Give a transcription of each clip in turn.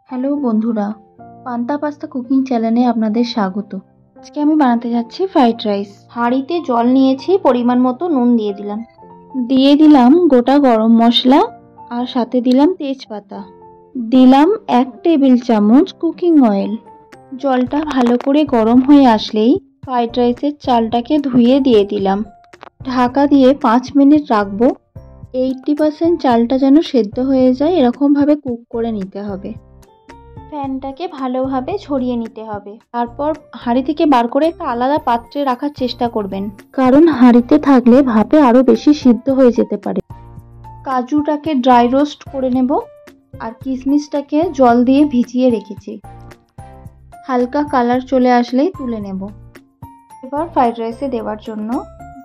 Hello বন্ধুরা, পান্তা pasta cooking চ্যানেলে আপনাদের স্বাগত। আজকে আমি বানাতে যাচ্ছি ফ্রাইড রাইস। হাঁড়িতে জল নিয়েছি, পরিমাণ মতো নুন দিয়ে দিলাম গোটা গরম মশলা, আর সাথে দিলাম তেজপাতা, দিলাম 1 টেবিল চামচ কুকিং অয়েল। জলটা ভালো করে গরম হয়ে আসলেই ফ্রাইড রাইসের চালটাকে ধুয়ে দিয়ে দিলাম। ঢাকা দিয়ে 5 মিনিট রাখবো। 80% চালটা যেন সেদ্ধ হয়ে যায়, এরকমভাবে কুক করে নিতে হবে। ফ্যানটাকে ভালোভাবে ছড়িয়ে নিতে হবে। তারপর হাঁড়ি থেকে বার করে একটা আলাদা পাত্রে রাখার চেষ্টা করবেন, কারণ হাঁড়িতে থাকলে ভাপে আরো বেশি সিদ্ধ হয়ে যেতে পারে। কাজুটাকে ড্রাই রোস্ট করে নেব, আর কিশমিশটাকে জল দিয়ে ভিজিয়ে রেখেছি। হালকা কালার চলে আসলেই তুলে নেব। এবার ফ্রাইড রাইসে দেওয়ার জন্য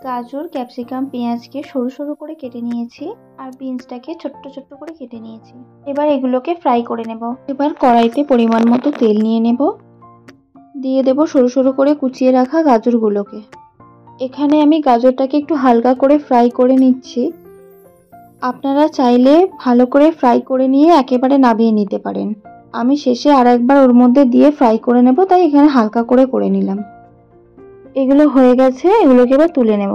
গাজর, ক্যাপসিকাম, পেঁয়াজকে সরু সরু করে কেটে নিয়েছি, আর বিনসটাকে ছোট্ট ছোট্ট করে কেটে নিয়েছি। এবার এগুলোকে ফ্রাই করে নেব। এবার কড়াইতে পরিমাণ মতো তেল নিয়ে নেব, দিয়ে দেব সরু সরু করে কুচিয়ে রাখা গাজরগুলোকে। এখানে আমি গাজরটাকে একটু হালকা করে ফ্রাই করে নিচ্ছি। আপনারা চাইলে ভালো করে ফ্রাই করে নিয়ে একেবারে নামিয়ে নিতে পারেন। আমি শেষে আর একবার ওর মধ্যে দিয়ে ফ্রাই করে নেব, তাই এখানে হালকা করে নিলাম। এগুলো হয়ে গেছে, এগুলোকে এবার তুলে নেব।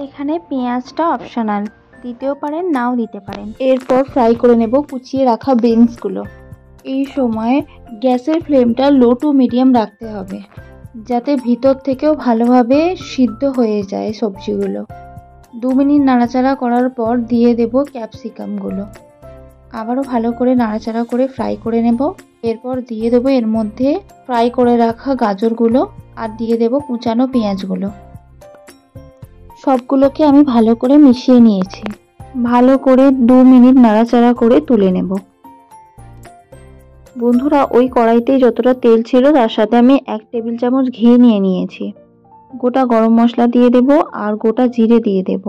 এখানে পেঁয়াজটা অপশনাল, দিতেও পারেন নাও দিতে পারেন। এরপর ফ্রাই করে নেব কুচিয়ে রাখা বিনসগুলো। এই সময় গ্যাসের ফ্লেমটা লো টু মিডিয়াম রাখতে হবে, যাতে ভিতর থেকেও ভালোভাবে সিদ্ধ হয়ে যায় সবজিগুলো। 2 মিনিট নাড়াচাড়া করার পর দিয়ে দেব ক্যাপসিকামগুলো। আবারও ভালো করে নাড়াচাড়া করে ফ্রাই করে নেব। এরপর দিয়ে দেবো এর মধ্যে ফ্রাই করে রাখা গাজরগুলো, আর দিয়ে দেব কুচানো পেঁয়াজগুলো। সবগুলোকে আমি ভালো করে মিশিয়ে নিয়েছি। ভালো করে 2 মিনিট নাড়াচাড়া করে তুলে নেব। বন্ধুরা, ওই কড়াইতেই যতটা তেল ছিল তার সাথে আমি 1 টেবিল চামচ ঘি নিয়ে নিয়েছি। গোটা গরম মশলা দিয়ে দেব, আর গোটা জিরে দিয়ে দেব,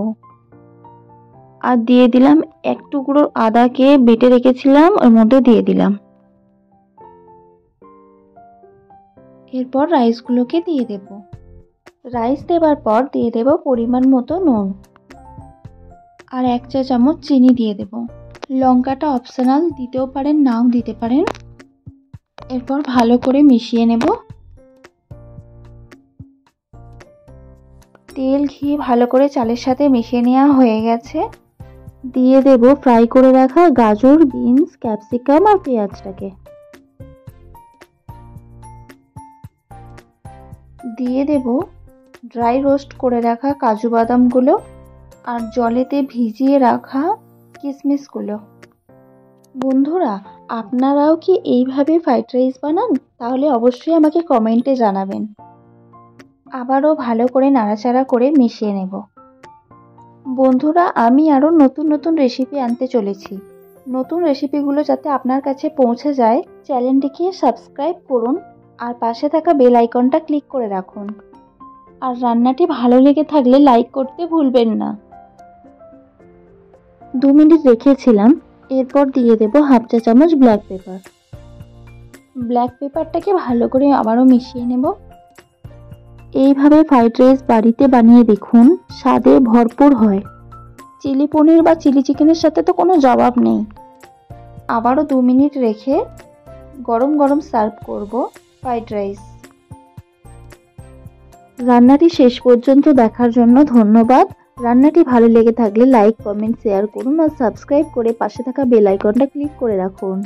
আর দিয়ে দিলাম 1 টুকরো আদাকে বেটে রেখেছিলাম, ওর মধ্যে দিয়ে দিলাম। এরপর রাইসগুলোকে দিয়ে দেব। রাইস দেওয়ার পর দিয়ে দেব পরিমাণ মতো নুন, আর 1 চা চামচ চিনি দিয়ে দেব। লঙ্কাটা অপশনাল, দিতেও পারেন নাও দিতে পারেন। এরপর ভালো করে মিশিয়ে নেব। তেল ঘি ভালো করে চালের সাথে মিশিয়ে নেওয়া হয়ে গেছে। দিয়ে দেব ফ্রাই করে রাখা গাজর, বিনস, ক্যাপসিকাম আর পেঁয়াজটাকে। দিয়ে দেব ড্রাই রোস্ট করে রাখা কাজু বাদামগুলো, আর জলেতে ভিজিয়ে রাখা কিশমিশগুলো। বন্ধুরা, আপনারাও কি এইভাবে ফ্রাইড রাইস বানান? তাহলে অবশ্যই আমাকে কমেন্টে জানাবেন। আবারও ভালো করে নাড়াচাড়া করে মিশিয়ে নেব। বন্ধুরা, আমি আরও নতুন নতুন রেসিপি আনতে চলেছি। নতুন রেসিপিগুলো যাতে আপনার কাছে পৌঁছে যায়, চ্যানেলটিকে সাবস্ক্রাইব করুন, আর পাশে থাকা বেল আইকনটা ক্লিক করে রাখুন। আর রান্নাটি ভালো লেগে থাকলে লাইক করতে ভুলবেন না। 2 মিনিট রেখেছিলাম। এরপর দিয়ে দেব 1/2 চা চামচ ব্ল্যাক পেপার। ব্ল্যাক পেপারটাকে ভালো করে আবারও মিশিয়ে নেব। এইভাবে ফ্রাইড রাইস বাড়িতে বানিয়ে দেখুন, স্বাদে ভরপুর হয়। চিলি পনির বা চিলি চিকেনের সাথে তো কোনো জবাব নেই। আবারও 2 মিনিট রেখে গরম গরম সার্ভ করব ফ্রাইড রাইস। রান্নাটি শেষ পর্যন্ত দেখার জন্য ধন্যবাদ। রান্নাটি ভালো লেগে থাকলে লাইক, কমেন্ট, শেয়ার করুন, আর সাবস্ক্রাইব করে পাশে থাকা বেল আইকনটা ক্লিক করে রাখুন।